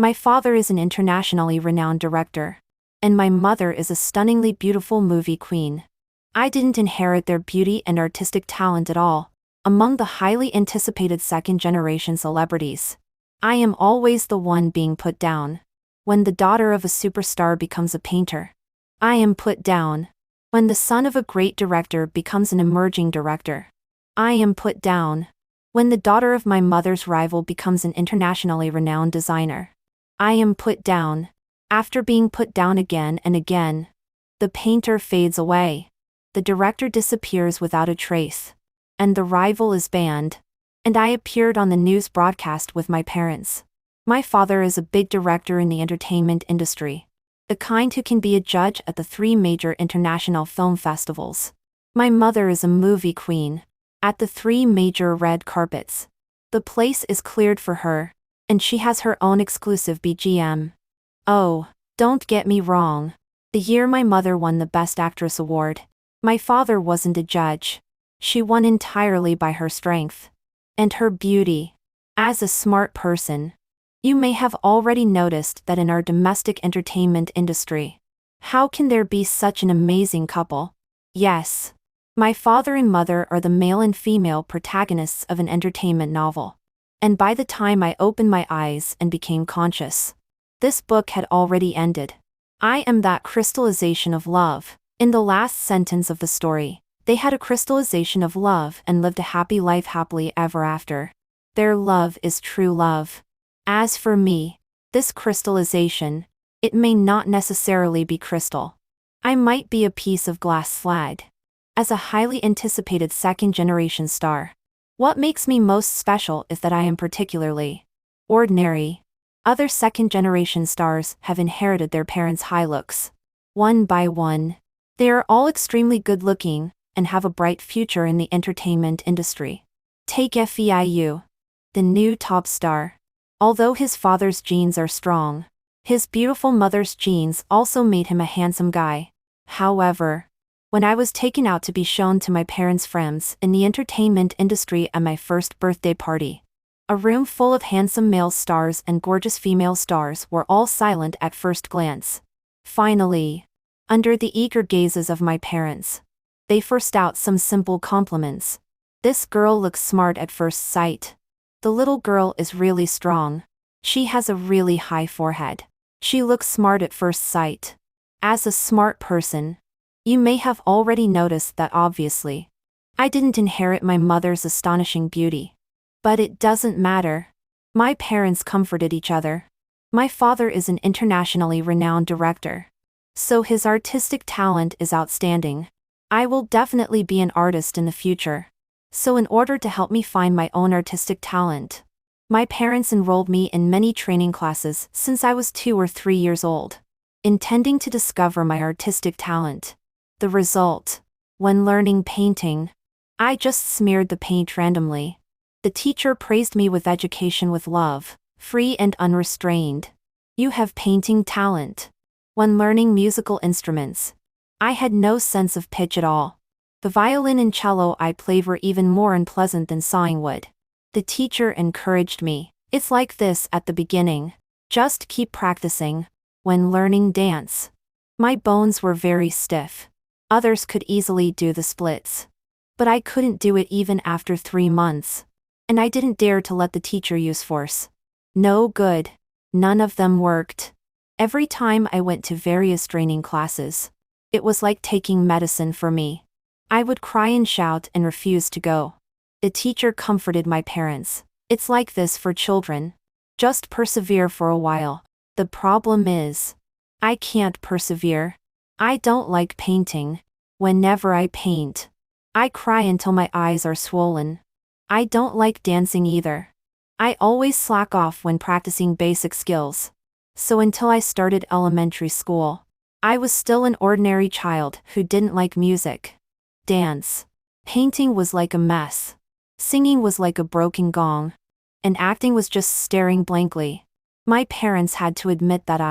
My father is an internationally renowned director. And my mother is a stunningly beautiful movie queen. I didn't inherit their beauty and artistic talent at all. Among the highly anticipated second-generation celebrities, I am always the one being put down. When the daughter of a superstar becomes a painter, I am put down. When the son of a great director becomes an emerging director, I am put down. When the daughter of my mother's rival becomes an internationally renowned designer, I am put down. After being put down again and again, the painter fades away. The director disappears without a trace. And the rival is banned. And I appeared on the news broadcast with my parents. My father is a big director in the entertainment industry. The kind who can be a judge at the 3 major international film festivals. My mother is a movie queen. At the 3 major red carpets. The place is cleared for her. And she has her own exclusive BGM. Oh, don't get me wrong. The year my mother won the Best Actress award, my father wasn't a judge. She won entirely by her strength. And her beauty. As a smart person, you may have already noticed that in our domestic entertainment industry, how can there be such an amazing couple? Yes. My father and mother are the male and female protagonists of an entertainment novel. And by the time I opened my eyes and became conscious, this book had already ended. I am that crystallization of love. In the last sentence of the story, they had a crystallization of love and lived a happy life happily ever after. Their love is true love. As for me, this crystallization, it may not necessarily be crystal. I might be a piece of glass slag. As a highly anticipated second-generation star, what makes me most special is that I am particularly ordinary. Other second-generation stars have inherited their parents' high looks. One by one, they are all extremely good-looking and have a bright future in the entertainment industry. Take FEIU, the new top star. Although his father's genes are strong, his beautiful mother's genes also made him a handsome guy. However, when I was taken out to be shown to my parents' friends in the entertainment industry at my first birthday party, a room full of handsome male stars and gorgeous female stars were all silent at first glance. Finally, under the eager gazes of my parents, they forced out some simple compliments. This girl looks smart at first sight. The little girl is really strong. She has a really high forehead. She looks smart at first sight. As a smart person, you may have already noticed that obviously, I didn't inherit my mother's astonishing beauty. But it doesn't matter. My parents comforted each other. My father is an internationally renowned director. So his artistic talent is outstanding. I will definitely be an artist in the future. So in order to help me find my own artistic talent, my parents enrolled me in many training classes since I was 2 or 3 years old, intending to discover my artistic talent. The result, when learning painting, I just smeared the paint randomly. The teacher praised me with education with love, free and unrestrained. You have painting talent. When learning musical instruments, I had no sense of pitch at all. The violin and cello I played were even more unpleasant than sawing wood. The teacher encouraged me. It's like this at the beginning. Just keep practicing. When learning dance, my bones were very stiff. Others could easily do the splits. But I couldn't do it even after 3 months. And I didn't dare to let the teacher use force. No good. None of them worked. Every time I went to various training classes, it was like taking medicine for me. I would cry and shout and refuse to go. The teacher comforted my parents. It's like this for children. Just persevere for a while. The problem is, I can't persevere. I don't like painting. Whenever I paint, I cry until my eyes are swollen. I don't like dancing either. I always slack off when practicing basic skills. So until I started elementary school, I was still an ordinary child who didn't like music. Dance. Painting was like a mess. Singing was like a broken gong. And acting was just staring blankly. My parents had to admit that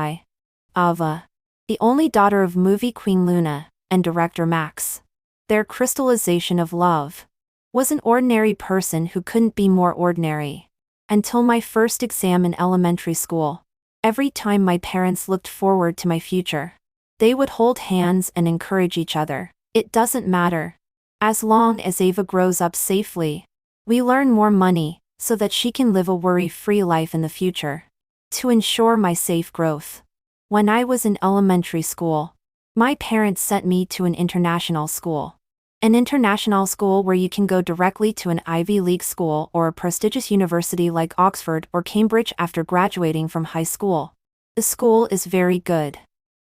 Ava, the only daughter of movie queen Luna and director Max, their crystallization of love, was an ordinary person who couldn't be more ordinary. Until my first exam in elementary school, Every time my parents looked forward to my future, they would hold hands and encourage each other. It doesn't matter. As long as Ava grows up safely, we earn more money so that she can live a worry-free life in the future. To ensure my safe growth. When I was in elementary school, my parents sent me to an international school. An international school where you can go directly to an Ivy League school or a prestigious university like Oxford or Cambridge after graduating from high school. The school is very good.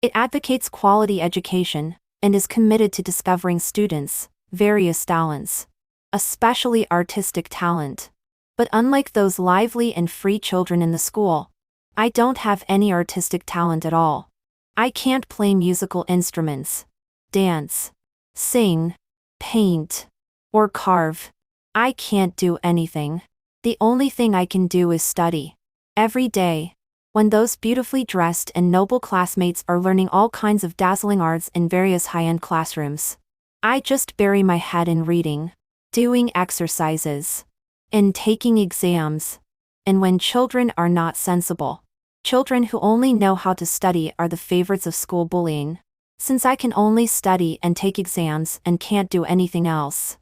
It advocates quality education and is committed to discovering students' various talents, especially artistic talent. But unlike those lively and free children in the school, I don't have any artistic talent at all. I can't play musical instruments, dance, sing, paint, or carve. I can't do anything. The only thing I can do is study. Every day, when those beautifully dressed and noble classmates are learning all kinds of dazzling arts in various high-end classrooms, I just bury my head in reading, doing exercises, and taking exams. And when children are not sensible, children who only know how to study are the favorites of school bullying. Since I can only study and take exams and can't do anything else,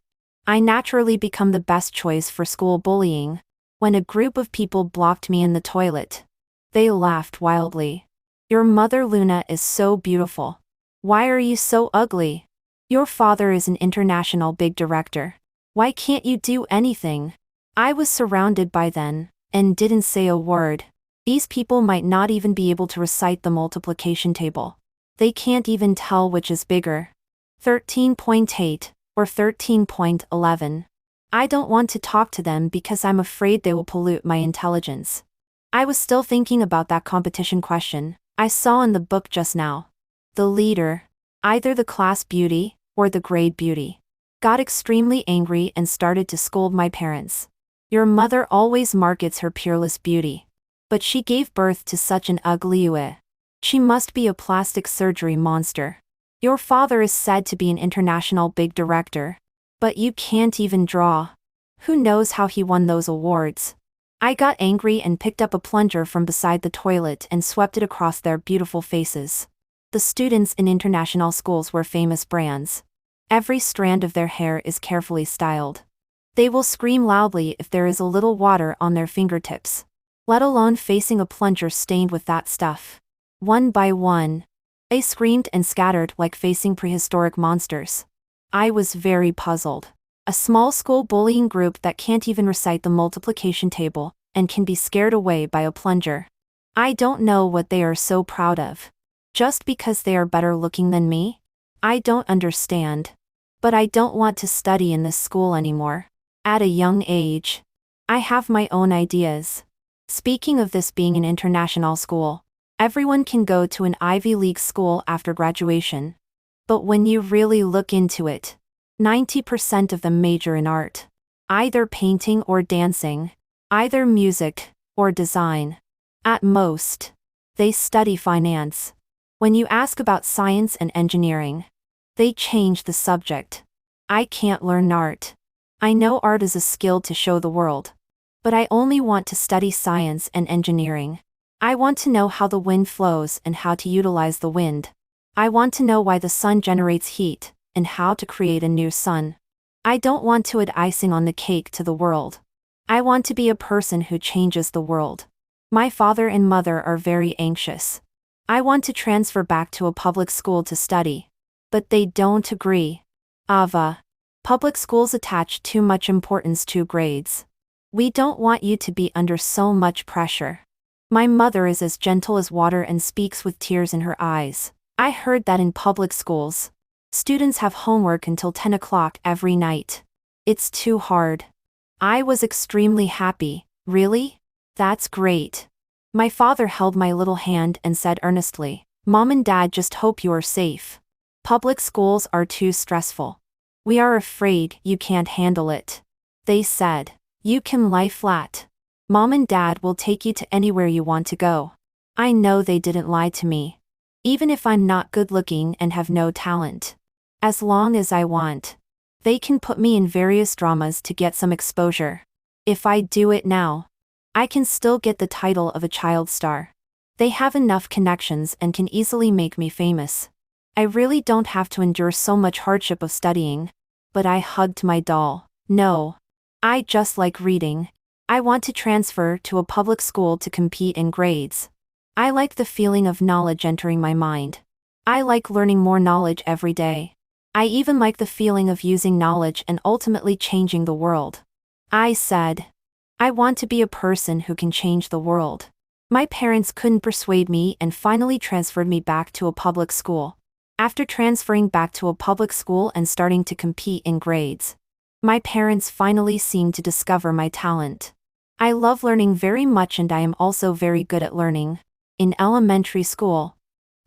I naturally become the best choice for school bullying. When a group of people blocked me in the toilet, they laughed wildly. "Your mother Luna is so beautiful. Why are you so ugly? Your father is an international big director. Why can't you do anything?" I was surrounded by them, and didn't say a word. These people might not even be able to recite the multiplication table. They can't even tell which is bigger, 13.8 or 13.11. I don't want to talk to them because I'm afraid they will pollute my intelligence. I was still thinking about that competition question I saw in the book just now. The leader, either the class beauty or the grade beauty, got extremely angry and started to scold my parents. "Your mother always markets her peerless beauty, but she gave birth to such an ugly Yue. She must be a plastic surgery monster. Your father is said to be an international big director, but you can't even draw. Who knows how he won those awards?" I got angry and picked up a plunger from beside the toilet and swept it across their beautiful faces. The students in international schools wear famous brands. Every strand of their hair is carefully styled. They will scream loudly if there is a little water on their fingertips, let alone facing a plunger stained with that stuff. One by one, they screamed and scattered like facing prehistoric monsters. I was very puzzled. A small school bullying group that can't even recite the multiplication table and can be scared away by a plunger. I don't know what they are so proud of. Just because they are better looking than me? I don't understand. But I don't want to study in this school anymore. At a young age, I have my own ideas. Speaking of this being an international school, everyone can go to an Ivy League school after graduation. But when you really look into it, 90% of them major in art. Either painting or dancing. Either music or design. At most, they study finance. When you ask about science and engineering, they change the subject. I can't learn art. I know art is a skill to show the world. But I only want to study science and engineering. I want to know how the wind flows and how to utilize the wind. I want to know why the sun generates heat, and how to create a new sun. I don't want to add icing on the cake to the world. I want to be a person who changes the world. My father and mother are very anxious. I want to transfer back to a public school to study. But they don't agree. Ava. Public schools attach too much importance to grades. We don't want you to be under so much pressure. My mother is as gentle as water and speaks with tears in her eyes. I heard that in public schools, students have homework until 10 o'clock every night. It's too hard. I was extremely happy. Really? That's great. My father held my little hand and said earnestly, "Mom and Dad just hope you are safe. Public schools are too stressful. We are afraid you can't handle it." They said, "You can lie flat. Mom and Dad will take you to anywhere you want to go." I know they didn't lie to me. Even if I'm not good looking and have no talent. As long as I want, they can put me in various dramas to get some exposure. If I do it now, I can still get the title of a child star. They have enough connections and can easily make me famous. I really don't have to endure so much hardship of studying. But I hugged my doll. No. I just like reading. I want to transfer to a public school to compete in grades. I like the feeling of knowledge entering my mind. I like learning more knowledge every day. I even like the feeling of using knowledge and ultimately changing the world. I said, I want to be a person who can change the world. My parents couldn't persuade me and finally transferred me back to a public school. After transferring back to a public school and starting to compete in grades, my parents finally seemed to discover my talent. I love learning very much and I am also very good at learning. In elementary school,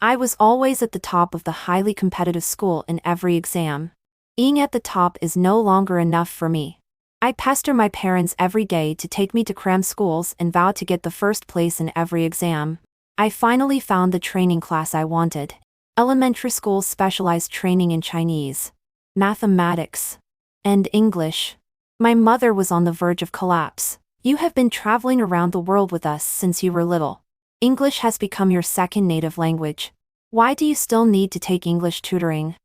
I was always at the top of the highly competitive school in every exam. Being at the top is no longer enough for me. I pester my parents every day to take me to cram schools and vow to get the first place in every exam. I finally found the training class I wanted. Elementary school specialized training in Chinese, mathematics, and English. My mother was on the verge of collapse. You have been traveling around the world with us since you were little. English has become your second native language. Why do you still need to take English tutoring?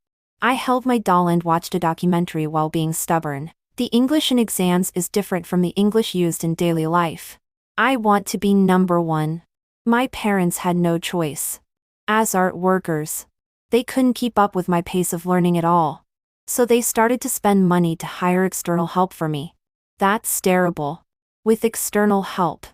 I held my doll and watched a documentary while being stubborn. The English in exams is different from the English used in daily life. I want to be number one. My parents had no choice. As art workers, they couldn't keep up with my pace of learning at all. So they started to spend money to hire external help for me. That's terrible. With external help,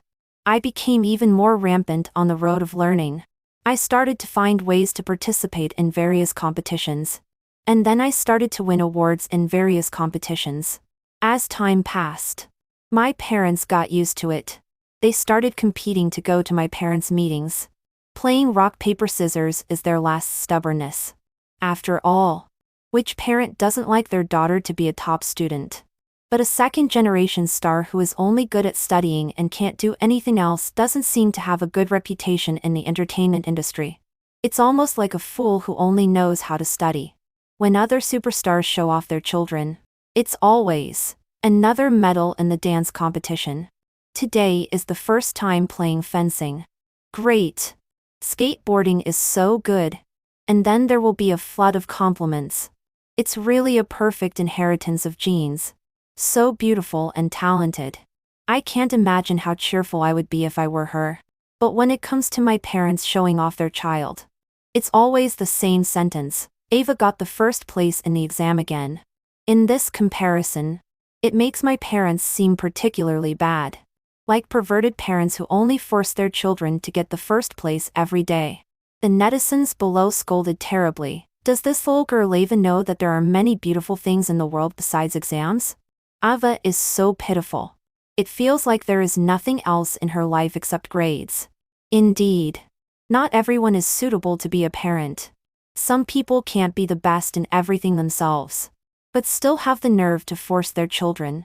I became even more rampant on the road of learning. I started to find ways to participate in various competitions. And then I started to win awards in various competitions. As time passed, my parents got used to it. They started competing to go to my parents' meetings. Playing rock, paper, scissors is their last stubbornness. After all, which parent doesn't like their daughter to be a top student? But a second-generation star who is only good at studying and can't do anything else doesn't seem to have a good reputation in the entertainment industry. It's almost like a fool who only knows how to study. When other superstars show off their children, it's always another medal in the dance competition. Today is the first time playing fencing. Great. Skateboarding is so good. And then there will be a flood of compliments. It's really a perfect inheritance of genes. So beautiful and talented. I can't imagine how cheerful I would be if I were her. But when it comes to my parents showing off their child, it's always the same sentence. Ava got the first place in the exam again. In this comparison, it makes my parents seem particularly bad. Like perverted parents who only force their children to get the first place every day. The netizens below scolded terribly. Does this little girl even know that there are many beautiful things in the world besides exams? Ava is so pitiful. It feels like there is nothing else in her life except grades. Indeed. Not everyone is suitable to be a parent. Some people can't be the best in everything themselves, but still have the nerve to force their children.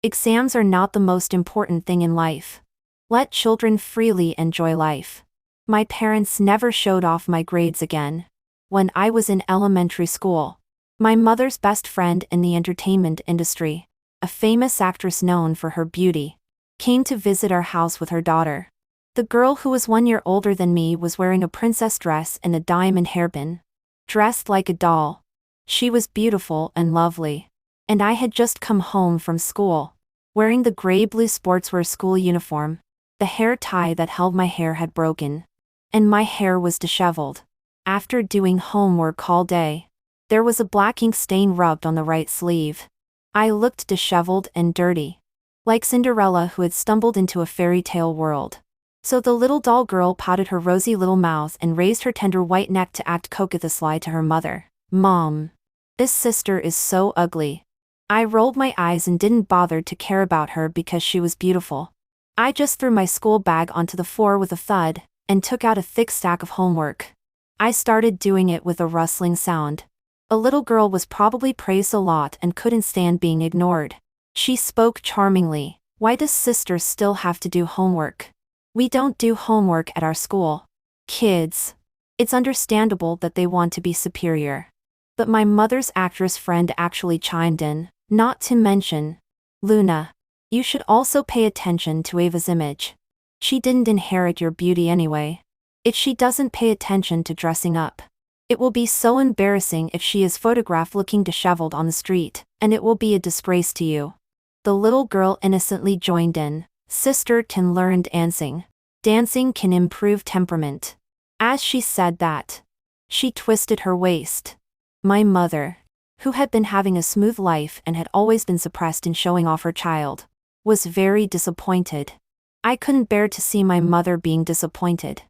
Exams are not the most important thing in life. Let children freely enjoy life. My parents never showed off my grades again. When I was in elementary school, my mother's best friend in the entertainment industry, a famous actress known for her beauty, came to visit our house with her daughter. The girl who was 1 year older than me was wearing a princess dress and a diamond hairpin. Dressed like a doll. She was beautiful and lovely. And I had just come home from school, wearing the gray-blue sportswear school uniform. The hair tie that held my hair had broken, and my hair was disheveled. After doing homework all day, there was a black ink stain rubbed on the right sleeve. I looked disheveled and dirty, like Cinderella who had stumbled into a fairy tale world. So the little doll girl pouted her rosy little mouth and raised her tender white neck to act coquettously to her mother. Mom, this sister is so ugly. I rolled my eyes and didn't bother to care about her because she was beautiful. I just threw my school bag onto the floor with a thud, and took out a thick stack of homework. I started doing it with a rustling sound. A little girl was probably praised a lot and couldn't stand being ignored. She spoke charmingly. Why does sister still have to do homework? We don't do homework at our school. Kids. It's understandable that they want to be superior. But my mother's actress friend actually chimed in, not to mention, Luna, you should also pay attention to Ava's image. She didn't inherit your beauty anyway. If she doesn't pay attention to dressing up. It will be so embarrassing if she is photographed looking disheveled on the street, and it will be a disgrace to you. The little girl innocently joined in. Sister can learn dancing. Dancing can improve temperament. As she said that, she twisted her waist. My mother, who had been having a smooth life and had always been suppressed in showing off her child, was very disappointed. I couldn't bear to see my mother being disappointed.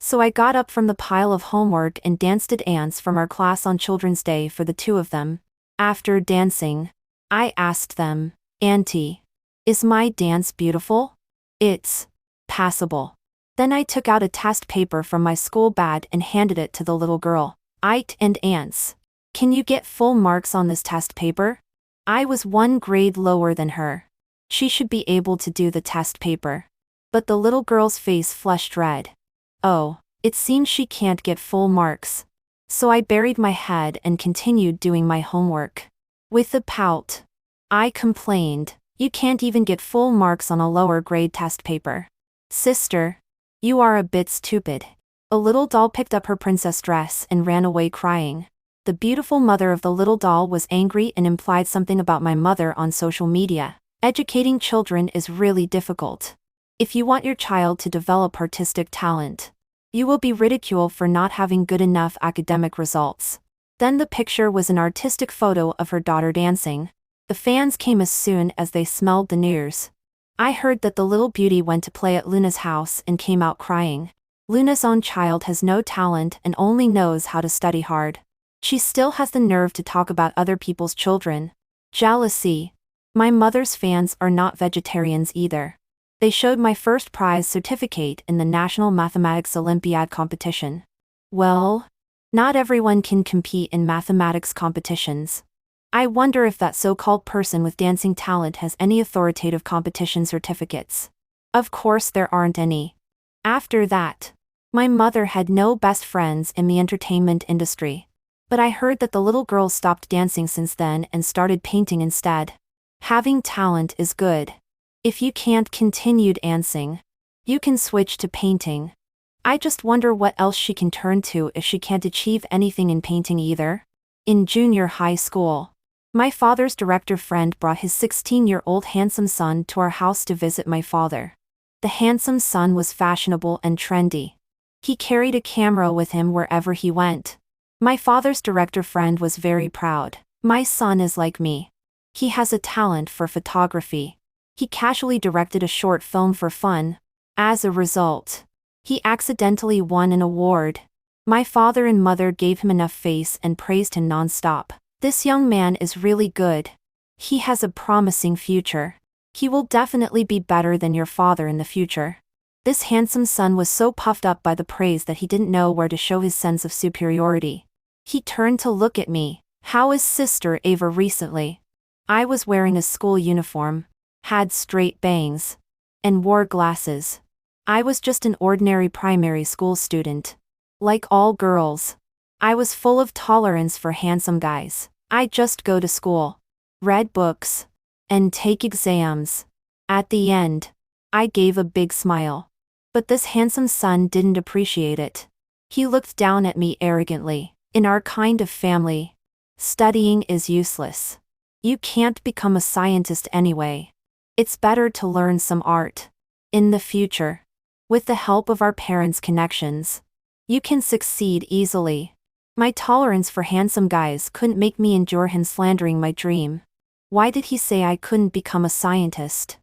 So I got up from the pile of homework and danced at ants from our class on Children's Day for the two of them. After dancing, I asked them, "Auntie, is my dance beautiful?" "It's passable." Then I took out a test paper from my school bag and handed it to the little girl. "It and ants. Can you get full marks on this test paper?" I was 1 grade lower than her. She should be able to do the test paper. But the little girl's face flushed red. Oh, it seems she can't get full marks. So I buried my head and continued doing my homework. With a pout, I complained, "You can't even get full marks on a lower grade test paper. Sister, you are a bit stupid." A little doll picked up her princess dress and ran away crying. The beautiful mother of the little doll was angry and implied something about my mother on social media. Educating children is really difficult. If you want your child to develop artistic talent, you will be ridiculed for not having good enough academic results. Then the picture was an artistic photo of her daughter dancing. The fans came as soon as they smelled the news. I heard that the little beauty went to play at Luna's house and came out crying. Luna's own child has no talent and only knows how to study hard. She still has the nerve to talk about other people's children. Jealousy. My mother's fans are not vegetarians either. They showed my first prize certificate in the National Mathematics Olympiad competition. Well, not everyone can compete in mathematics competitions. I wonder if that so-called person with dancing talent has any authoritative competition certificates. Of course there aren't any. After that, my mother had no best friends in the entertainment industry. But I heard that the little girl stopped dancing since then and started painting instead. Having talent is good. If you can't continue dancing, you can switch to painting. I just wonder what else she can turn to if she can't achieve anything in painting either. In junior high school, my father's director friend brought his 16-year-old handsome son to our house to visit my father. The handsome son was fashionable and trendy. He carried a camera with him wherever he went. My father's director friend was very proud. "My son is like me. He has a talent for photography." He casually directed a short film for fun. As a result, he accidentally won an award. My father and mother gave him enough face and praised him non-stop. "This young man is really good. He has a promising future. He will definitely be better than your father in the future." This handsome son was so puffed up by the praise that he didn't know where to show his sense of superiority. He turned to look at me. "How is Sister Ava recently?" I was wearing a school uniform, had straight bangs, and wore glasses. I was just an ordinary primary school student. Like all girls, I was full of tolerance for handsome guys. I just go to school, read books, and take exams. At the end, I gave a big smile. But this handsome son didn't appreciate it. He looked down at me arrogantly. "In our kind of family, studying is useless. You can't become a scientist anyway. It's better to learn some art. In the future, with the help of our parents' connections, you can succeed easily." My tolerance for handsome guys couldn't make me endure him slandering my dream. Why did he say I couldn't become a scientist?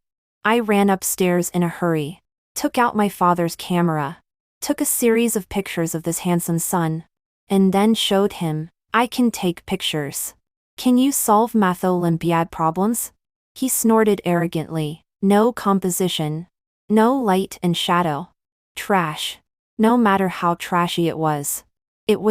I ran upstairs in a hurry, took out my father's camera, took a series of pictures of this handsome son, and then showed him, "I can take pictures. Can you solve math Olympiad problems?" He snorted arrogantly. "No composition. No light and shadow. Trash." No matter how trashy it was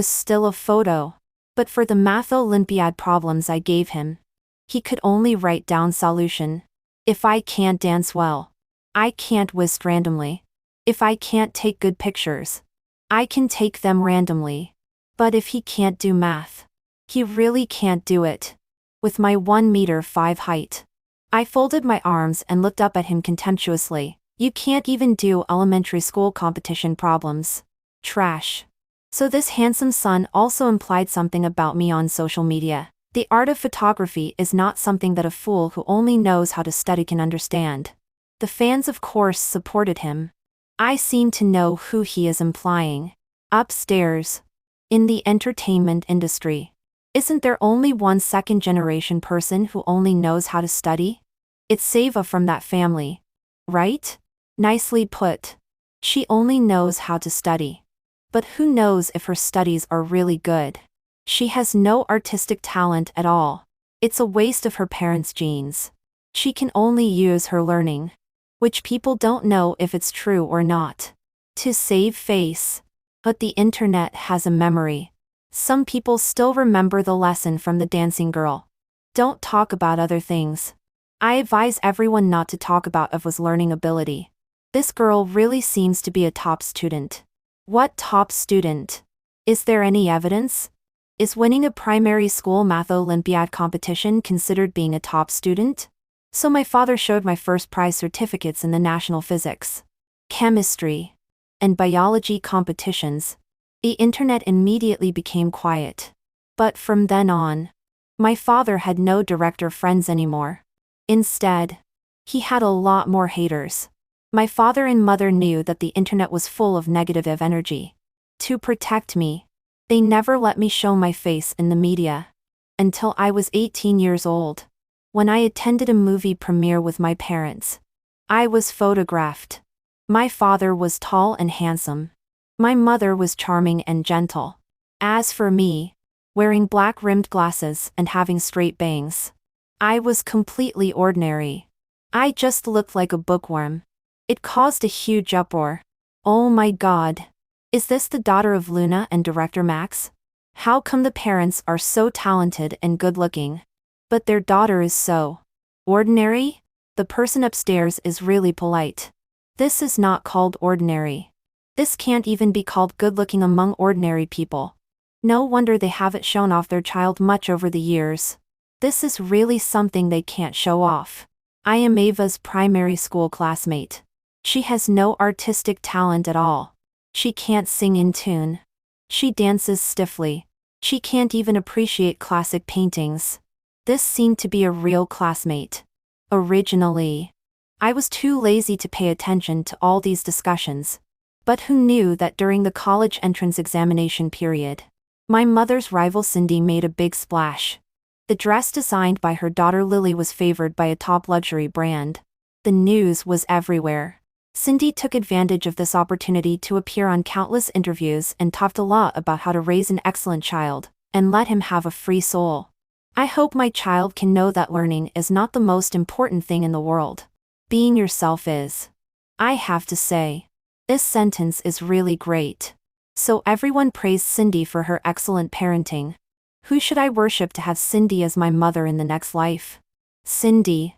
still a photo. But for the math Olympiad problems I gave him, he could only write down solution. If I can't dance well, I can't whisk randomly. If I can't take good pictures, I can take them randomly. But if he can't do math, he really can't do it. With my 1.5 meter height, I folded my arms and looked up at him contemptuously. "You can't even do elementary school competition problems. Trash. So this handsome son also implied something about me on social media. The art of photography is not something that a fool who only knows how to study can understand. The fans of course supported him. I seem to know who he is implying. Upstairs. In the entertainment industry. Isn't there only one second-generation person who only knows how to study? It's Seva from that family. Right? Nicely put. She only knows how to study. But who knows if her studies are really good? She has no artistic talent at all. It's a waste of her parents' genes. She can only use her learning. Which people don't know if it's true or not. To save face. But the internet has a memory. Some people still remember the lesson from the dancing girl. Don't talk about other things. I advise everyone not to talk about Eva's learning ability. This girl really seems to be a top student. What top student? Is there any evidence? Is winning a primary school math Olympiad competition considered being a top student? So my father showed my first prize certificates in the national physics, chemistry, and biology competitions. The internet immediately became quiet. But from then on, my father had no director friends anymore. Instead, he had a lot more haters. My father and mother knew that the internet was full of negative energy. To protect me, they never let me show my face in the media. Until I was 18 years old. When I attended a movie premiere with my parents, I was photographed. My father was tall and handsome. My mother was charming and gentle. As for me, wearing black-rimmed glasses and having straight bangs, I was completely ordinary. I just looked like a bookworm. It caused a huge uproar. Oh my God. Is this the daughter of Luna and director Max? How come the parents are so talented and good-looking, but their daughter is so ordinary? The person upstairs is really polite. This is not called ordinary. This can't even be called good-looking among ordinary people. No wonder they haven't shown off their child much over the years. This is really something they can't show off. I am Ava's primary school classmate. She has no artistic talent at all. She can't sing in tune. She dances stiffly. She can't even appreciate classic paintings. This seemed to be a real classmate. Originally, I was too lazy to pay attention to all these discussions. But who knew that during the college entrance examination period, my mother's rival Cindy made a big splash. The dress designed by her daughter Lily was favored by a top luxury brand. The news was everywhere. Cindy took advantage of this opportunity to appear on countless interviews and talked a lot about how to raise an excellent child, and let him have a free soul. I hope my child can know that learning is not the most important thing in the world. Being yourself is. I have to say, this sentence is really great. So everyone praised Cindy for her excellent parenting. Who should I worship to have Cindy as my mother in the next life? Cindy.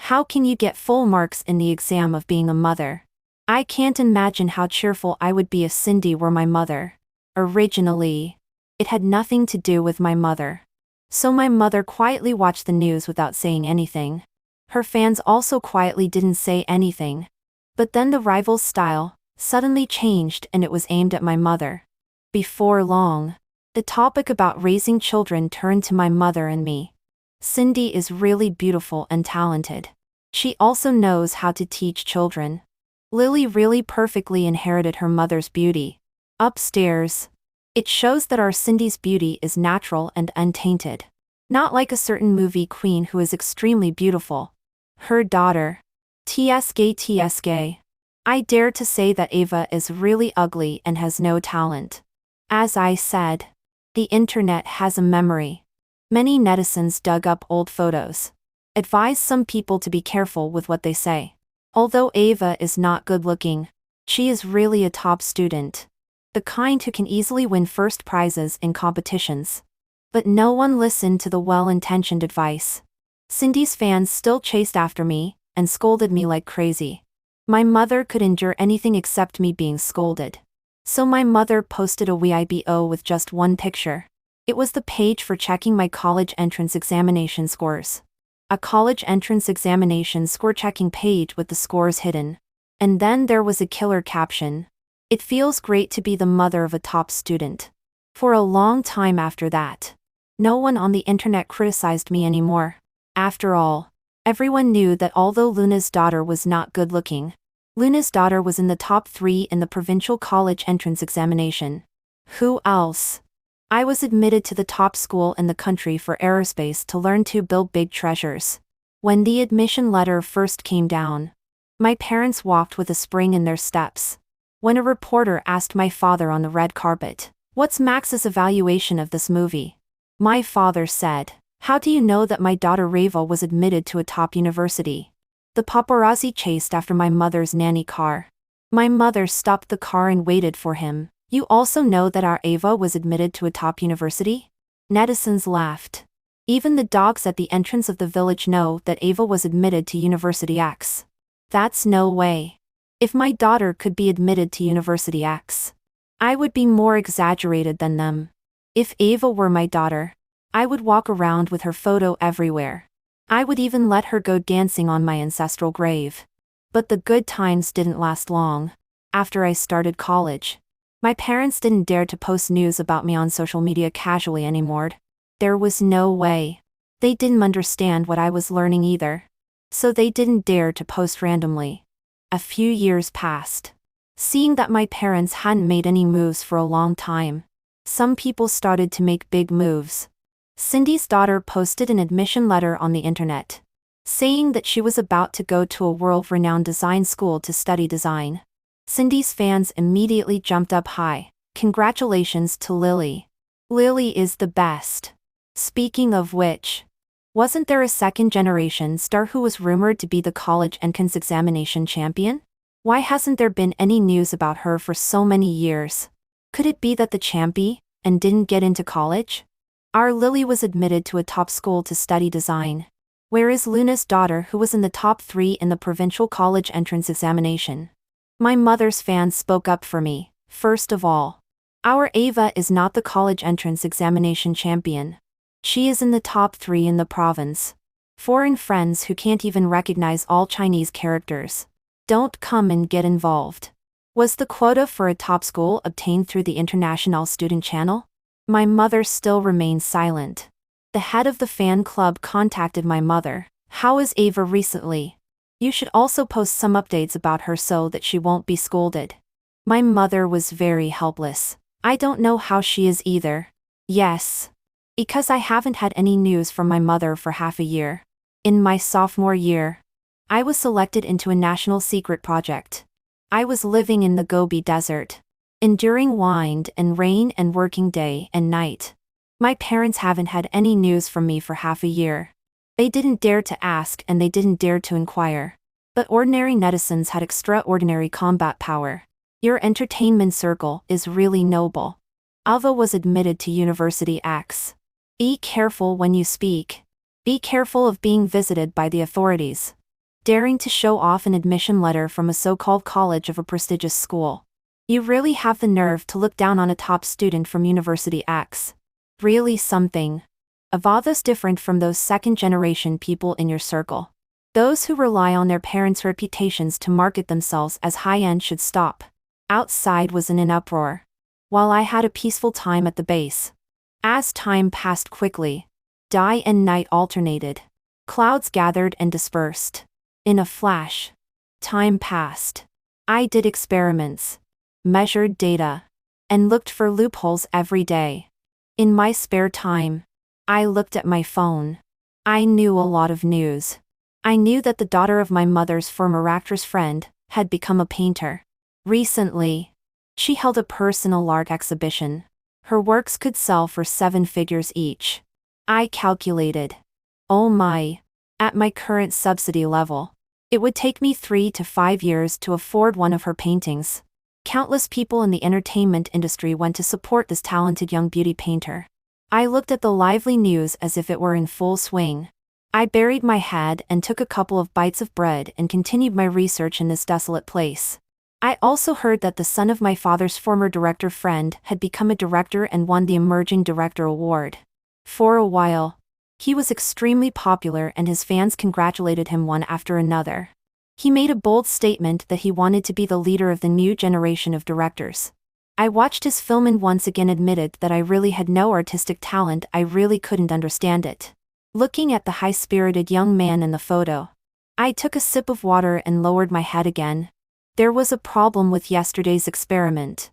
How can you get full marks in the exam of being a mother? I can't imagine how cheerful I would be if Cindy were my mother. Originally, it had nothing to do with my mother. So my mother quietly watched the news without saying anything. Her fans also quietly didn't say anything. But then the rival's style suddenly changed and it was aimed at my mother. Before long, the topic about raising children turned to my mother and me. Cindy is really beautiful and talented. She also knows how to teach children. Lily really perfectly inherited her mother's beauty. Upstairs, it shows that our Cindy's beauty is natural and untainted. Not like a certain movie queen who is extremely beautiful. Her daughter. TSK. I dare to say that Ava is really ugly and has no talent. As I said, the internet has a memory. Many netizens dug up old photos. Advise some people to be careful with what they say. Although Ava is not good looking, she is really a top student. The kind who can easily win first prizes in competitions. But no one listened to the well-intentioned advice. Cindy's fans still chased after me and scolded me like crazy. My mother could endure anything except me being scolded. So my mother posted a Weibo with just one picture. It was the page for checking my college entrance examination scores. A college entrance examination score checking page with the scores hidden. And then there was a killer caption. It feels great to be the mother of a top student. For a long time after that, no one on the internet criticized me anymore. After all, everyone knew that although Luna's daughter was not good looking, Luna's daughter was in the top 3 in the provincial college entrance examination. Who else? I was admitted to the top school in the country for aerospace to learn to build big treasures. When the admission letter first came down, my parents walked with a spring in their steps. When a reporter asked my father on the red carpet, "What's Max's evaluation of this movie?" my father said, "How do you know that my daughter Reva was admitted to a top university?" The paparazzi chased after my mother's nanny car. My mother stopped the car and waited for him. "You also know that our Ava was admitted to a top university?" Netizens laughed. Even the dogs at the entrance of the village know that Ava was admitted to University X. That's no way. If my daughter could be admitted to University X, I would be more exaggerated than them. If Ava were my daughter, I would walk around with her photo everywhere. I would even let her go dancing on my ancestral grave. But the good times didn't last long. After I started college, my parents didn't dare to post news about me on social media casually anymore. There was no way. They didn't understand what I was learning either. So they didn't dare to post randomly. A few years passed. Seeing that my parents hadn't made any moves for a long time, some people started to make big moves. Cindy's daughter posted an admission letter on the internet, saying that she was about to go to a world-renowned design school to study design. Cindy's fans immediately jumped up high. "Congratulations to Lily. Lily is the best." Speaking of which, wasn't there a second-generation star who was rumored to be the college entrance examination champion? Why hasn't there been any news about her for so many years? Could it be that the champion and didn't get into college? Our Lily was admitted to a top school to study design. Where is Luna's daughter who was in the top 3 in the provincial college entrance examination? My mother's fans spoke up for me. "First of all, our Ava is not the college entrance examination champion. She is in the top 3 in the province. Foreign friends who can't even recognize all Chinese characters don't come and get involved." Was the quota for a top school obtained through the International Student Channel? My mother still remains silent. The head of the fan club contacted my mother. "How is Ava recently? You should also post some updates about her so that she won't be scolded." My mother was very helpless. "I don't know how she is either." Yes. Because I haven't had any news from my mother for half a year. In my sophomore year, I was selected into a national secret project. I was living in the Gobi Desert, enduring wind and rain and working day and night. My parents haven't had any news from me for half a year. They didn't dare to ask and they didn't dare to inquire. But ordinary netizens had extraordinary combat power. Your entertainment circle is really noble. Ava was admitted to University X. Be careful when you speak. Be careful of being visited by the authorities. Daring to show off an admission letter from a so-called college of a prestigious school. You really have the nerve to look down on a top student from University X. Really something. Ava's different from those second-generation people in your circle. Those who rely on their parents' reputations to market themselves as high-end should stop. Outside was in an uproar, while I had a peaceful time at the base. As time passed quickly, day and night alternated. Clouds gathered and dispersed. In a flash, time passed. I did experiments, measured data, and looked for loopholes every day. In my spare time, I looked at my phone. I knew a lot of news. I knew that the daughter of my mother's former actress friend had become a painter. Recently, she held a personal art exhibition. Her works could sell for 7 figures each. I calculated. Oh my. At my current subsidy level, it would take me 3 to 5 years to afford one of her paintings. Countless people in the entertainment industry went to support this talented young beauty painter. I looked at the lively news as if it were in full swing. I buried my head and took a couple of bites of bread and continued my research in this desolate place. I also heard that the son of my father's former director friend had become a director and won the Emerging Director Award. For a while, he was extremely popular and his fans congratulated him one after another. He made a bold statement that he wanted to be the leader of the new generation of directors. I watched his film and once again admitted that I really had no artistic talent. I really couldn't understand it. Looking at the high-spirited young man in the photo, I took a sip of water and lowered my head again. There was a problem with yesterday's experiment.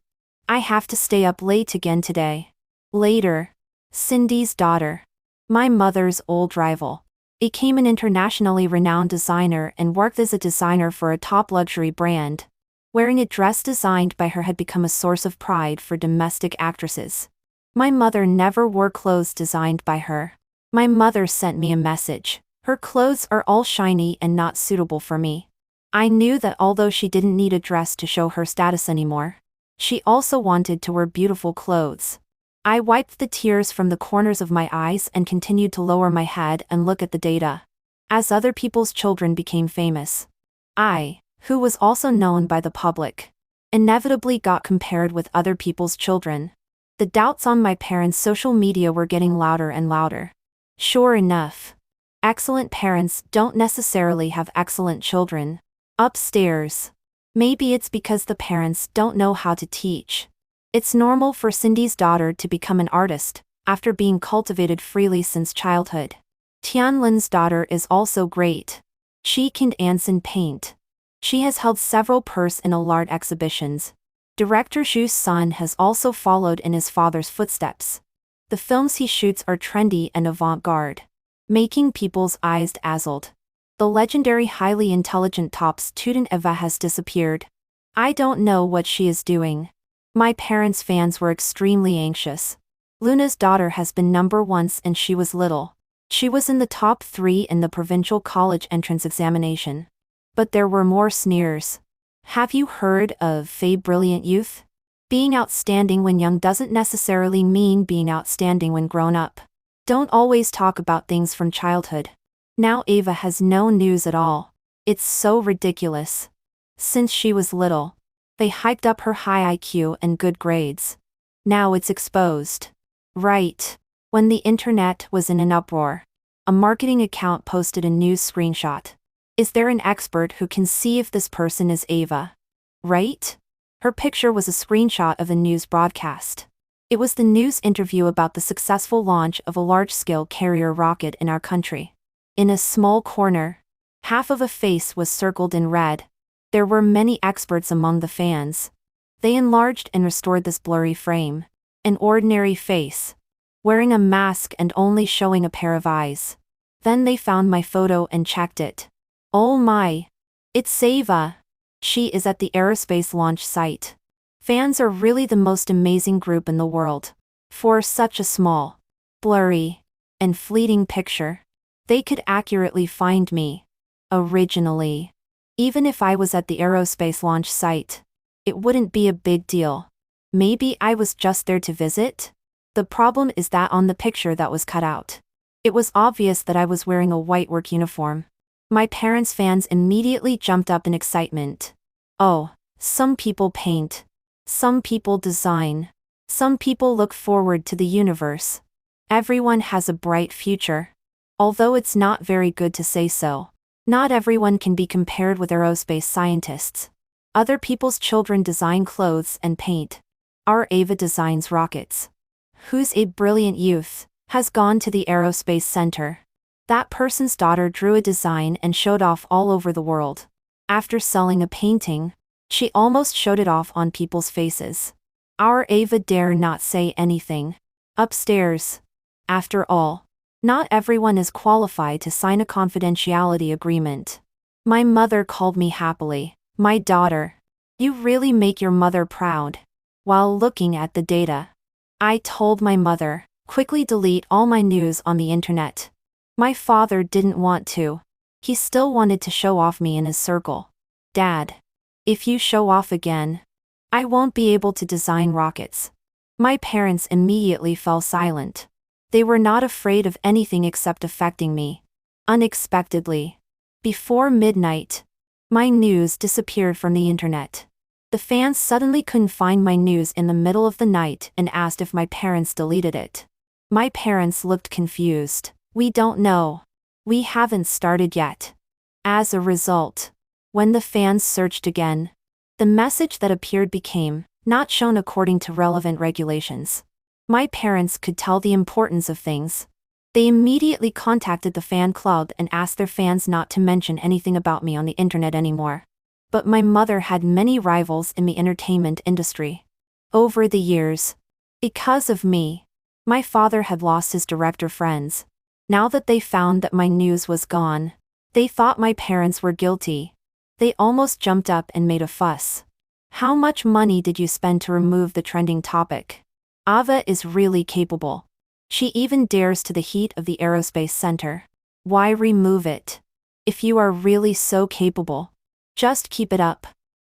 I have to stay up late again today. Later. Cindy's daughter. My mother's old rival. Became an internationally renowned designer and worked as a designer for a top luxury brand. Wearing a dress designed by her had become a source of pride for domestic actresses. My mother never wore clothes designed by her. My mother sent me a message. Her clothes are all shiny and not suitable for me. I knew that although she didn't need a dress to show her status anymore, she also wanted to wear beautiful clothes. I wiped the tears from the corners of my eyes and continued to lower my head and look at the data. As other people's children became famous, I, who was also known by the public, inevitably got compared with other people's children. The doubts on my parents' social media were getting louder and louder. Sure enough, excellent parents don't necessarily have excellent children. Upstairs. Maybe it's because the parents don't know how to teach. It's normal for Cindy's daughter to become an artist, after being cultivated freely since childhood. Tianlin's daughter is also great. She can dance and paint. She has held several personal art exhibitions. Director Zhu's son has also followed in his father's footsteps. The films he shoots are trendy and avant-garde, making people's eyes dazzled. The legendary highly intelligent top student Eva has disappeared. I don't know what she is doing. My parents' fans were extremely anxious. Luna's daughter has been number one since she was little. She was in the top 3 in the provincial college entrance examination. But there were more sneers. Have you heard of a brilliant youth? Being outstanding when young doesn't necessarily mean being outstanding when grown up. Don't always talk about things from childhood. Now Ava has no news at all. It's so ridiculous. Since she was little, they hyped up her high IQ and good grades. Now it's exposed. Right. When the internet was in an uproar, a marketing account posted a news screenshot. Is there an expert who can see if this person is Ava? Right? Her picture was a screenshot of a news broadcast. It was the news interview about the successful launch of a large-scale carrier rocket in our country. In a small corner, half of a face was circled in red. There were many experts among the fans. They enlarged and restored this blurry frame. An ordinary face, wearing a mask and only showing a pair of eyes. Then they found my photo and checked it. Oh my! It's Ava! She is at the aerospace launch site. Fans are really the most amazing group in the world. For such a small, blurry, and fleeting picture, they could accurately find me. Originally. Even if I was at the aerospace launch site, it wouldn't be a big deal. Maybe I was just there to visit? The problem is that on the picture that was cut out, it was obvious that I was wearing a white work uniform. My parents' fans immediately jumped up in excitement. Oh, some people paint. Some people design. Some people look forward to the universe. Everyone has a bright future. Although it's not very good to say so. Not everyone can be compared with aerospace scientists. Other people's children design clothes and paint. Our Ava designs rockets. Who's a brilliant youth, has gone to the aerospace center. That person's daughter drew a design and showed off all over the world. After selling a painting, she almost showed it off on people's faces. Our Ava dare not say anything. Upstairs. After all, not everyone is qualified to sign a confidentiality agreement. My mother called me happily, "My daughter. You really make your mother proud." While looking at the data, I told my mother, "Quickly delete all my news on the internet." My father didn't want to. He still wanted to show off me in his circle. "Dad, if you show off again, I won't be able to design rockets." My parents immediately fell silent. They were not afraid of anything except affecting me. Unexpectedly, before midnight, my news disappeared from the internet. The fans suddenly couldn't find my news in the middle of the night and asked if my parents deleted it. My parents looked confused. "We don't know. We haven't started yet." As a result, When the fans searched again, the message that appeared became, "Not shown according to relevant regulations." My parents could tell the importance of things. They immediately contacted the fan club and asked their fans not to mention anything about me on the internet anymore. But my mother had many rivals in the entertainment industry. Over the years, because of me, my father had lost his director friends. Now that they found that my news was gone, they thought my parents were guilty. They almost jumped up and made a fuss. "How much money did you spend to remove the trending topic? Ava is really capable. She even dares to the heat of the aerospace center. Why remove it? If you are really so capable, just keep it up.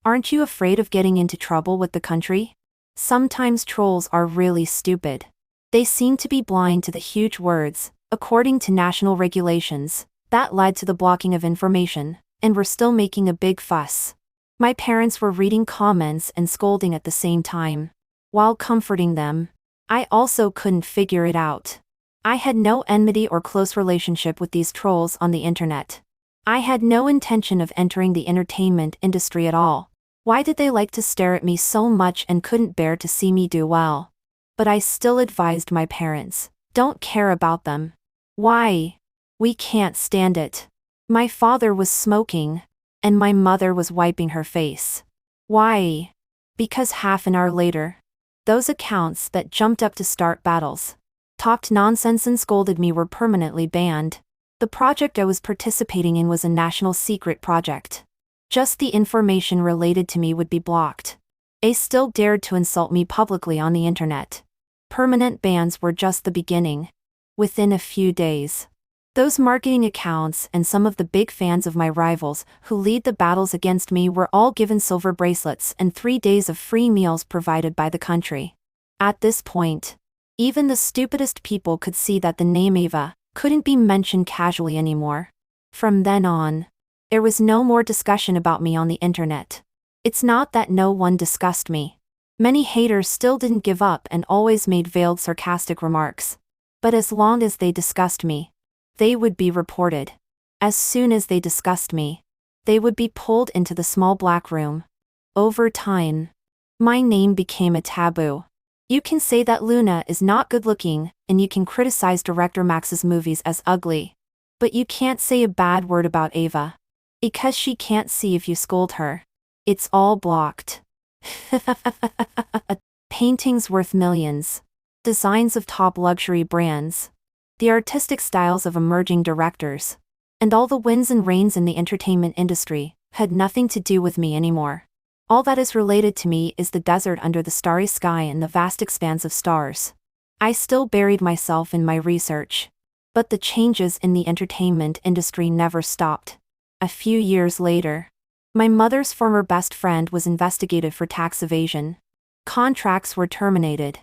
Aren't you afraid of getting into trouble with the country?" Sometimes trolls are really stupid. They seem to be blind to the huge words, "according to national regulations," that led to the blocking of information, and were still making a big fuss. My parents were reading comments and scolding at the same time. While comforting them, I also couldn't figure it out. I had no enmity or close relationship with these trolls on the internet. I had no intention of entering the entertainment industry at all. Why did they like to stare at me so much and couldn't bear to see me do well? But I still advised my parents, "Don't care about them. Why? We can't stand it." My father was smoking, and my mother was wiping her face. Why? Because half an hour later, those accounts that jumped up to start battles, talked nonsense and scolded me were permanently banned. The project I was participating in was a national secret project. Just the information related to me would be blocked. They still dared to insult me publicly on the internet. Permanent bans were just the beginning. Within a few days, those marketing accounts and some of the big fans of my rivals who lead the battles against me were all given silver bracelets and 3 days of free meals provided by the country. At this point, even the stupidest people could see that the name Ava couldn't be mentioned casually anymore. From then on, there was no more discussion about me on the internet. It's not that no one discussed me. Many haters still didn't give up and always made veiled sarcastic remarks. But as long as they discussed me, they would be reported. As soon as they discussed me, they would be pulled into the small black room. Over time, my name became a taboo. You can say that Luna is not good looking, and you can criticize director Max's movies as ugly. But you can't say a bad word about Ava. Because she can't see if you scold her. It's all blocked. Paintings worth millions. Designs of top luxury brands. The artistic styles of emerging directors. And all the winds and rains in the entertainment industry had nothing to do with me anymore. All that is related to me is the desert under the starry sky and the vast expanse of stars. I still buried myself in my research. But the changes in the entertainment industry never stopped. A few years later, my mother's former best friend was investigated for tax evasion. Contracts were terminated.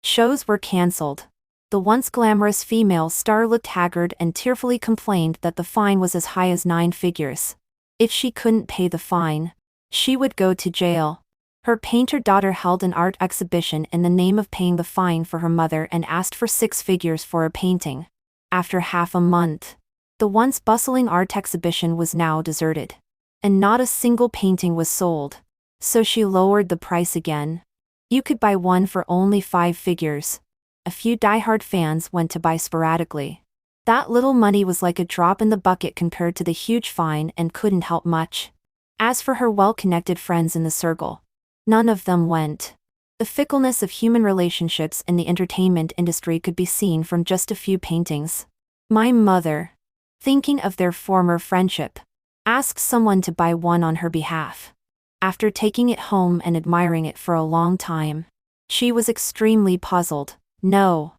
Shows were cancelled. The once glamorous female star looked haggard and tearfully complained that the fine was as high as 9 figures. If she couldn't pay the fine, she would go to jail. Her painter daughter held an art exhibition in the name of paying the fine for her mother and asked for 6 figures for a painting. After half a month, the once bustling art exhibition was now deserted. And not a single painting was sold. So she lowered the price again. You could buy one for only 5 figures. A few diehard fans went to buy sporadically. That little money was like a drop in the bucket compared to the huge fine and couldn't help much. As for her well-connected friends in the circle, none of them went. The fickleness of human relationships in the entertainment industry could be seen from just a few paintings. My mother, thinking of their former friendship, asked someone to buy one on her behalf. After taking it home and admiring it for a long time, she was extremely puzzled. No.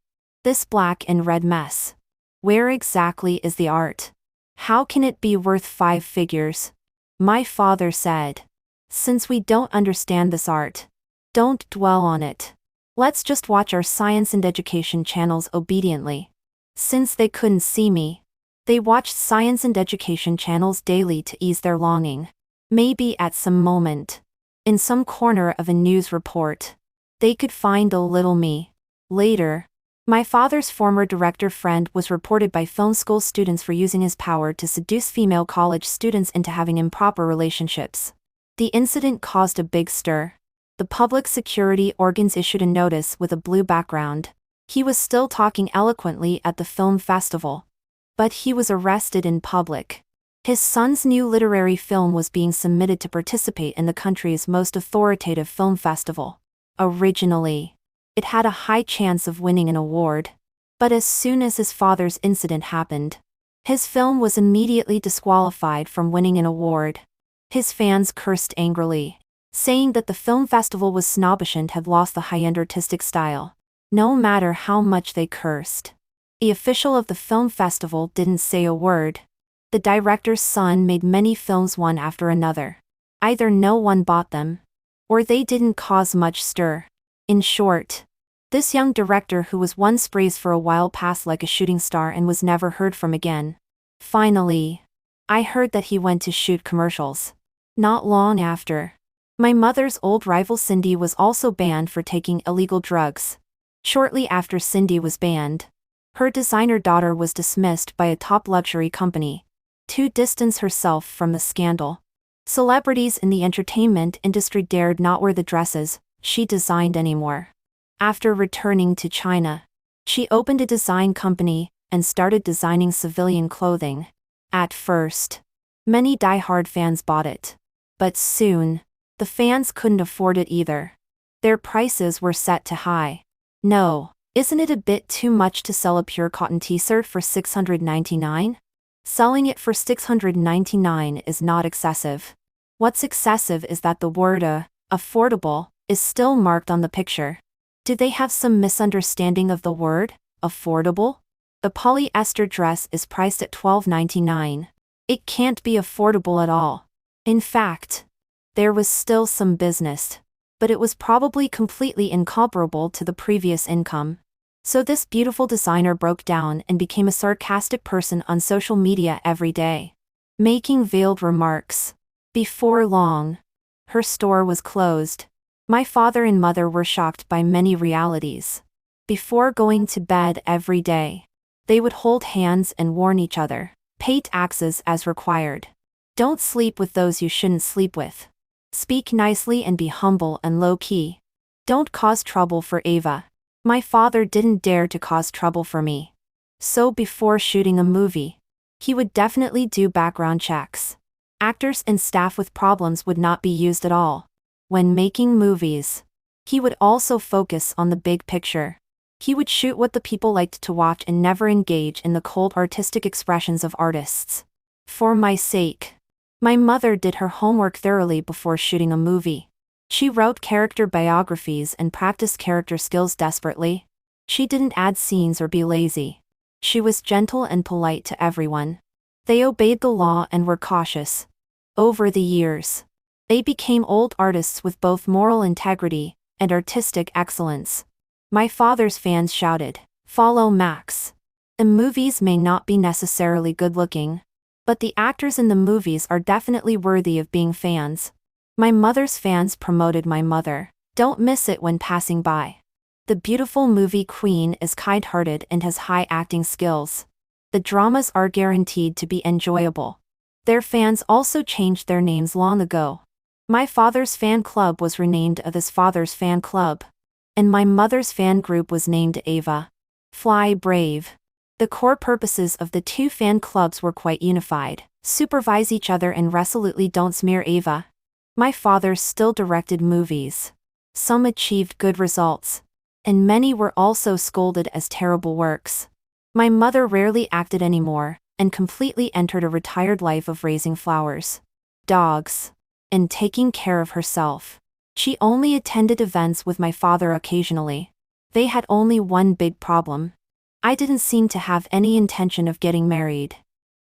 This black and red mess. Where exactly is the art? How can it be worth 5 figures? My father said, "Since we don't understand this art, don't dwell on it. Let's just watch our science and education channels obediently." Since they couldn't see me, they watched science and education channels daily to ease their longing. Maybe at some moment, in some corner of a news report, they could find a little me. Later, My father's former director friend was reported by film school students for using his power to seduce female college students into having improper relationships. The incident caused a big stir. The public security organs issued a notice with a blue background. He was still talking eloquently at the film festival. But he was arrested in public. His son's new literary film was being submitted to participate in the country's most authoritative film festival. Originally, it had a high chance of winning an award. But as soon as his father's incident happened, his film was immediately disqualified from winning an award. His fans cursed angrily, saying that the film festival was snobbish and had lost the high-end artistic style. No matter how much they cursed, the official of the film festival didn't say a word. The director's son made many films one after another. Either no one bought them, or they didn't cause much stir. In short, this young director who was once praised for a while passed like a shooting star and was never heard from again. Finally, I heard that he went to shoot commercials. Not long after, my mother's old rival Cindy was also banned for taking illegal drugs. Shortly after Cindy was banned, her designer daughter was dismissed by a top luxury company to distance herself from the scandal. Celebrities in the entertainment industry dared not wear the dresses she designed anymore. After returning to China, she opened a design company and started designing civilian clothing. At first, many die-hard fans bought it. But soon, the fans couldn't afford it either. Their prices were set too high. No, isn't it a bit too much to sell a pure cotton t-shirt for $699? Selling it for $699 is not excessive. What's excessive is that the word affordable, is still marked on the picture. Do they have some misunderstanding of the word affordable? The polyester dress is priced at $12.99. It can't be affordable at all. In fact, there was still some business, but it was probably completely incomparable to the previous income. So this beautiful designer broke down and became a sarcastic person on social media every day, making veiled remarks. Before long, her store was closed. My father and mother were shocked by many realities. Before going to bed every day, they would hold hands and warn each other, pay taxes as required. Don't sleep with those you shouldn't sleep with. Speak nicely and be humble and low-key. Don't cause trouble for Ava. My father didn't dare to cause trouble for me. So before shooting a movie, he would definitely do background checks. Actors and staff with problems would not be used at all. When making movies, he would also focus on the big picture. He would shoot what the people liked to watch and never engage in the cold artistic expressions of artists. For my sake, my mother did her homework thoroughly before shooting a movie. She wrote character biographies and practiced character skills desperately. She didn't add scenes or be lazy. She was gentle and polite to everyone. They obeyed the law and were cautious. Over the years, they became old artists with both moral integrity and artistic excellence. My father's fans shouted, "Follow Max." The movies may not be necessarily good-looking, but the actors in the movies are definitely worthy of being fans. My mother's fans promoted my mother. Don't miss it when passing by. The beautiful movie queen is kind-hearted and has high acting skills. The dramas are guaranteed to be enjoyable. Their fans also changed their names long ago. My father's fan club was renamed of his father's fan club. And my mother's fan group was named Ava. Fly Brave. The core purposes of the two fan clubs were quite unified. Supervise each other and resolutely don't smear Ava. My father still directed movies. Some achieved good results, and many were also scolded as terrible works. My mother rarely acted anymore, and completely entered a retired life of raising flowers, dogs, and taking care of herself. She only attended events with my father occasionally. They had only one big problem. I didn't seem to have any intention of getting married.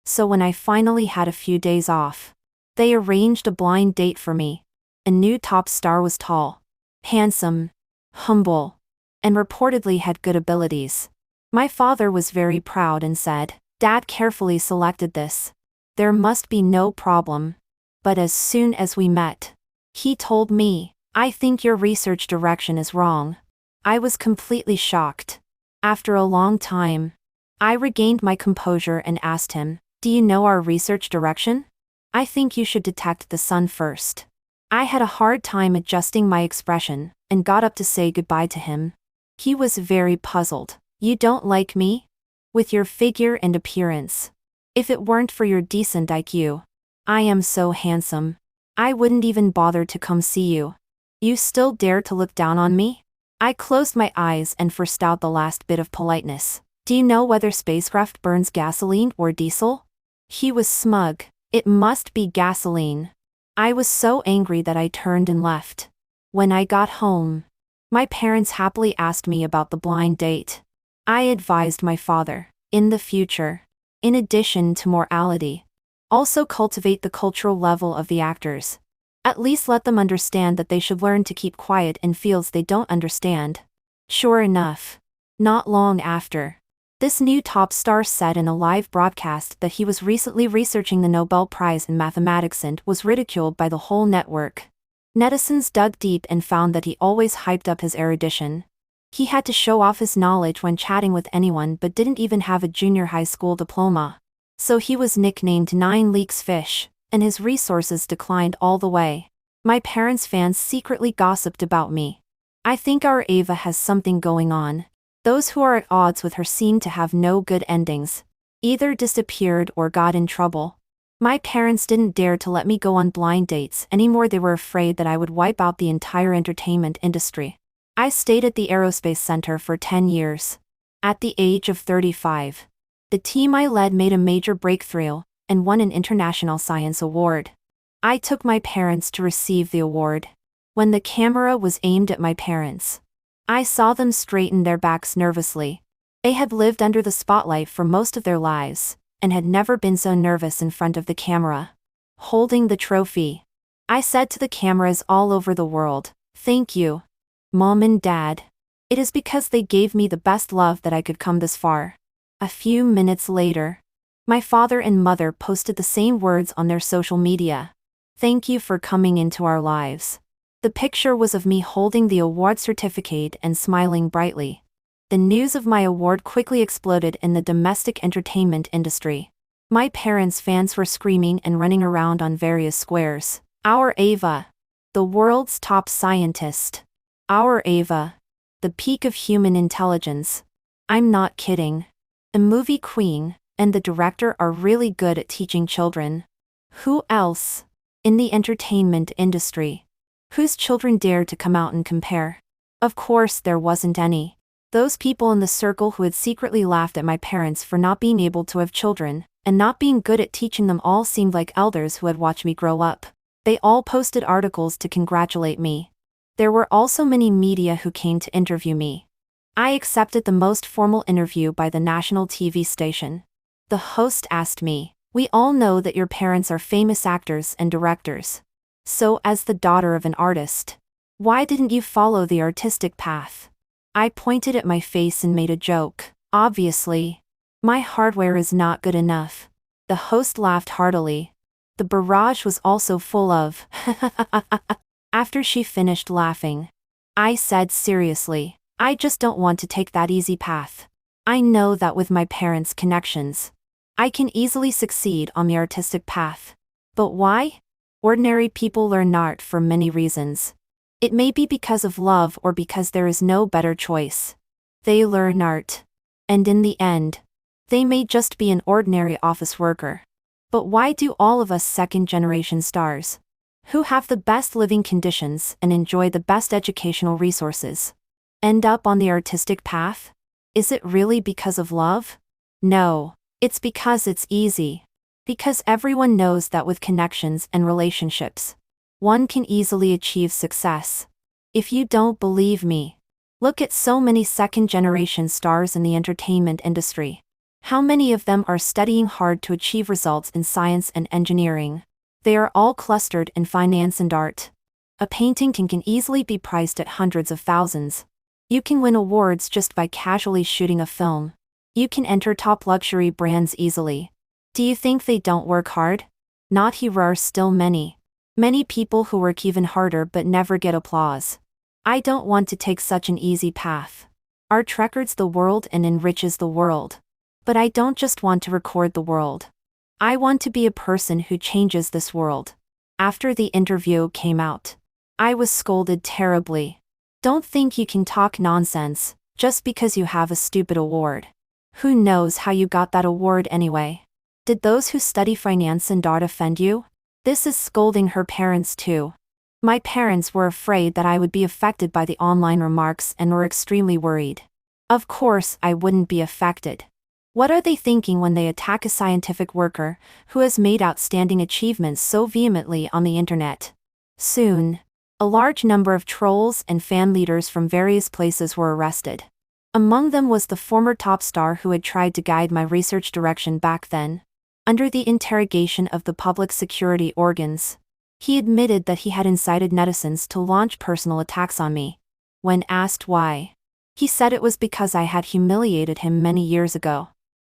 So when I finally had a few days off, they arranged a blind date for me. A new top star was tall, handsome, humble, and reportedly had good abilities. My father was very proud and said, "Dad carefully selected this. There must be no problem." But as soon as we met, he told me, "I think your research direction is wrong." I was completely shocked. After a long time, I regained my composure and asked him, "Do you know our research direction? I think you should detect the sun first." I had a hard time adjusting my expression, and got up to say goodbye to him. He was very puzzled. "You don't like me? With your figure and appearance? If it weren't for your decent IQ. I am so handsome. I wouldn't even bother to come see you. You still dare to look down on me?" I closed my eyes and forced out the last bit of politeness. "Do you know whether spacecraft burns gasoline or diesel?" He was smug. "It must be gasoline." I was so angry that I turned and left. When I got home, my parents happily asked me about the blind date. I advised my father, in the future, in addition to morality, also cultivate the cultural level of the actors. At least let them understand that they should learn to keep quiet in fields they don't understand. Sure enough, not long after, this new top star said in a live broadcast that he was recently researching the Nobel Prize in Mathematics and was ridiculed by the whole network. Netizens dug deep and found that he always hyped up his erudition. He had to show off his knowledge when chatting with anyone but didn't even have a junior high school diploma. So he was nicknamed 9 Leaks Fish, and his resources declined all the way. My parents' fans secretly gossiped about me. I think our Ava has something going on. Those who are at odds with her seem to have no good endings. Either disappeared or got in trouble. My parents didn't dare to let me go on blind dates anymore. They were afraid that I would wipe out the entire entertainment industry. I stayed at the Aerospace Center for 10 years. At the age of 35, the team I led made a major breakthrough and won an International Science Award. I took my parents to receive the award. When the camera was aimed at my parents, I saw them straighten their backs nervously. They had lived under the spotlight for most of their lives, and had never been so nervous in front of the camera. Holding the trophy, I said to the cameras all over the world, "Thank you, Mom and Dad. It is because they gave me the best love that I could come this far." A few minutes later, my father and mother posted the same words on their social media. "Thank you for coming into our lives." The picture was of me holding the award certificate and smiling brightly. The news of my award quickly exploded in the domestic entertainment industry. My parents' fans were screaming and running around on various squares. "Our Ava, the world's top scientist. Our Ava, the peak of human intelligence." I'm not kidding. A movie queen and the director are really good at teaching children. Who else? In the entertainment industry. Whose children dared to come out and compare? Of course there wasn't any. Those people in the circle who had secretly laughed at my parents for not being able to have children, and not being good at teaching them all seemed like elders who had watched me grow up. They all posted articles to congratulate me. There were also many media who came to interview me. I accepted the most formal interview by the national TV station. The host asked me, "We all know that your parents are famous actors and directors. So as the daughter of an artist, why didn't you follow the artistic path?" I pointed at my face and made a joke. "Obviously, my hardware is not good enough." The host laughed heartily. The barrage was also full of After she finished laughing, I said seriously, "I just don't want to take that easy path. I know that with my parents' connections, I can easily succeed on the artistic path. But why? Ordinary people learn art for many reasons. It may be because of love or because there is no better choice. They learn art. And in the end, they may just be an ordinary office worker. But why do all of us second-generation stars, who have the best living conditions and enjoy the best educational resources, end up on the artistic path? Is it really because of love? No, it's because it's easy. Because everyone knows that with connections and relationships, one can easily achieve success. If you don't believe me, look at so many second-generation stars in the entertainment industry. How many of them are studying hard to achieve results in science and engineering? They are all clustered in finance and art. A painting can easily be priced at hundreds of thousands. You can win awards just by casually shooting a film. You can enter top luxury brands easily. Do you think they don't work hard? Not here are still many. Many people who work even harder but never get applause. I don't want to take such an easy path. Art records the world and enriches the world. But I don't just want to record the world. I want to be a person who changes this world. After the interview came out, I was scolded terribly. Don't think you can talk nonsense just because you have a stupid award. Who knows how you got that award anyway? Did those who study finance and art offend you? This is scolding her parents too. My parents were afraid that I would be affected by the online remarks and were extremely worried. Of course, I wouldn't be affected. What are they thinking when they attack a scientific worker who has made outstanding achievements so vehemently on the internet? Soon, a large number of trolls and fan leaders from various places were arrested. Among them was the former top star who had tried to guide my research direction back then. Under the interrogation of the public security organs, he admitted that he had incited netizens to launch personal attacks on me. When asked why, he said it was because I had humiliated him many years ago.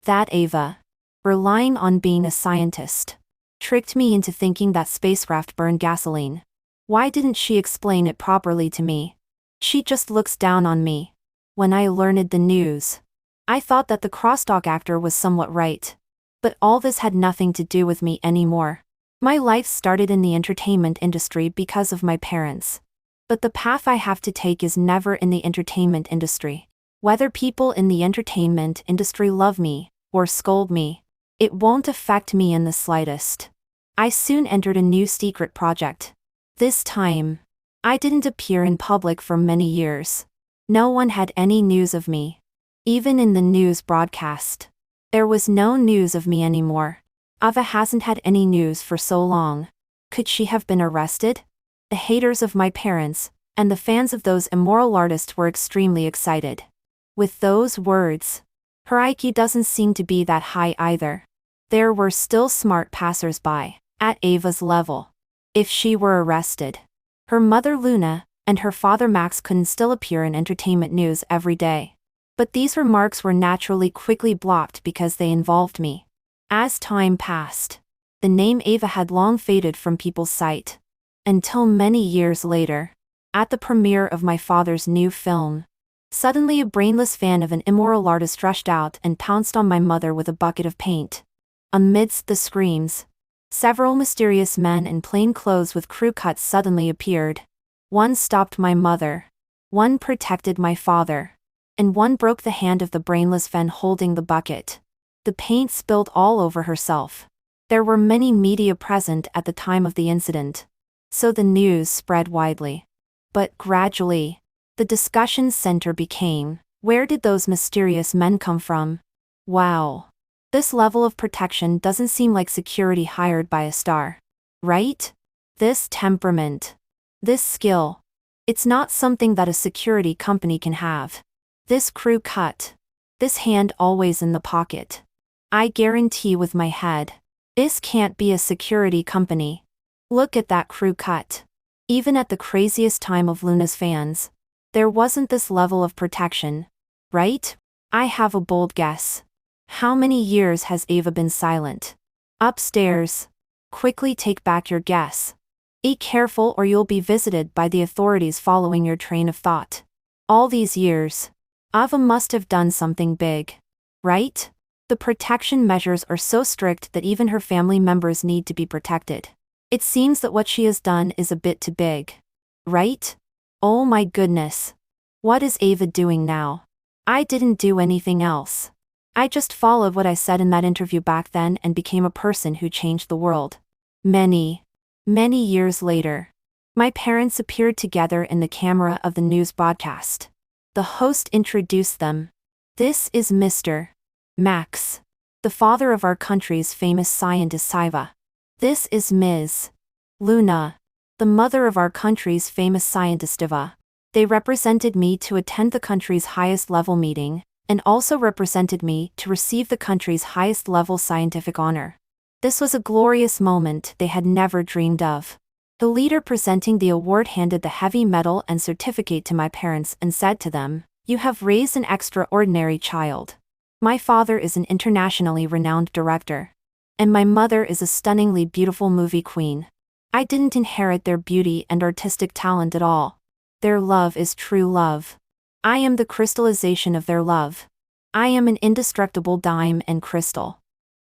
That Ava, relying on being a scientist, tricked me into thinking that spacecraft burned gasoline. Why didn't she explain it properly to me? She just looks down on me. When I learned the news, I thought that the crosstalk actor was somewhat right. But all this had nothing to do with me anymore. My life started in the entertainment industry because of my parents. But the path I have to take is never in the entertainment industry. Whether people in the entertainment industry love me or scold me, it won't affect me in the slightest. I soon entered a new secret project. This time, I didn't appear in public for many years. No one had any news of me. Even in the news broadcast, there was no news of me anymore. Ava hasn't had any news for so long. Could she have been arrested? The haters of my parents, and the fans of those immoral artists were extremely excited. With those words, her IQ doesn't seem to be that high either. There were still smart passers-by, at Ava's level. If she were arrested, her mother Luna, and her father Max couldn't still appear in entertainment news every day. But these remarks were naturally quickly blocked because they involved me. As time passed, the name Ava had long faded from people's sight. Until many years later, at the premiere of my father's new film, suddenly a brainless fan of an immoral artist rushed out and pounced on my mother with a bucket of paint. Amidst the screams, several mysterious men in plain clothes with crew cuts suddenly appeared. One stopped my mother, one protected my father, and one broke the hand of the brainless fan holding the bucket. The paint spilled all over herself. There were many media present at the time of the incident, so the news spread widely. But gradually, the discussion center became, where did those mysterious men come from? Wow. This level of protection doesn't seem like security hired by a star. Right? This temperament. This skill. It's not something that a security company can have. This crew cut. This hand always in the pocket. I guarantee with my head, this can't be a security company. Look at that crew cut. Even at the craziest time of Luna's fans, there wasn't this level of protection. Right? I have a bold guess. How many years has Ava been silent? Upstairs. Quickly take back your guess. Be careful or you'll be visited by the authorities following your train of thought. All these years, Ava must have done something big. Right? The protection measures are so strict that even her family members need to be protected. It seems that what she has done is a bit too big. Right? Oh my goodness. What is Ava doing now? I didn't do anything else. I just followed what I said in that interview back then and became a person who changed the world. Many years later, my parents appeared together in the camera of the news broadcast. The host introduced them. This is Mr. Max, the father of our country's famous scientist Siva. This is Ms. Luna, the mother of our country's famous scientist Eva. They represented me to attend the country's highest level meeting, and also represented me to receive the country's highest level scientific honor. This was a glorious moment they had never dreamed of. The leader presenting the award handed the heavy medal and certificate to my parents and said to them, "You have raised an extraordinary child. My father is an internationally renowned director. And my mother is a stunningly beautiful movie queen. I didn't inherit their beauty and artistic talent at all. Their love is true love. I am the crystallization of their love. I am an indestructible dime and crystal.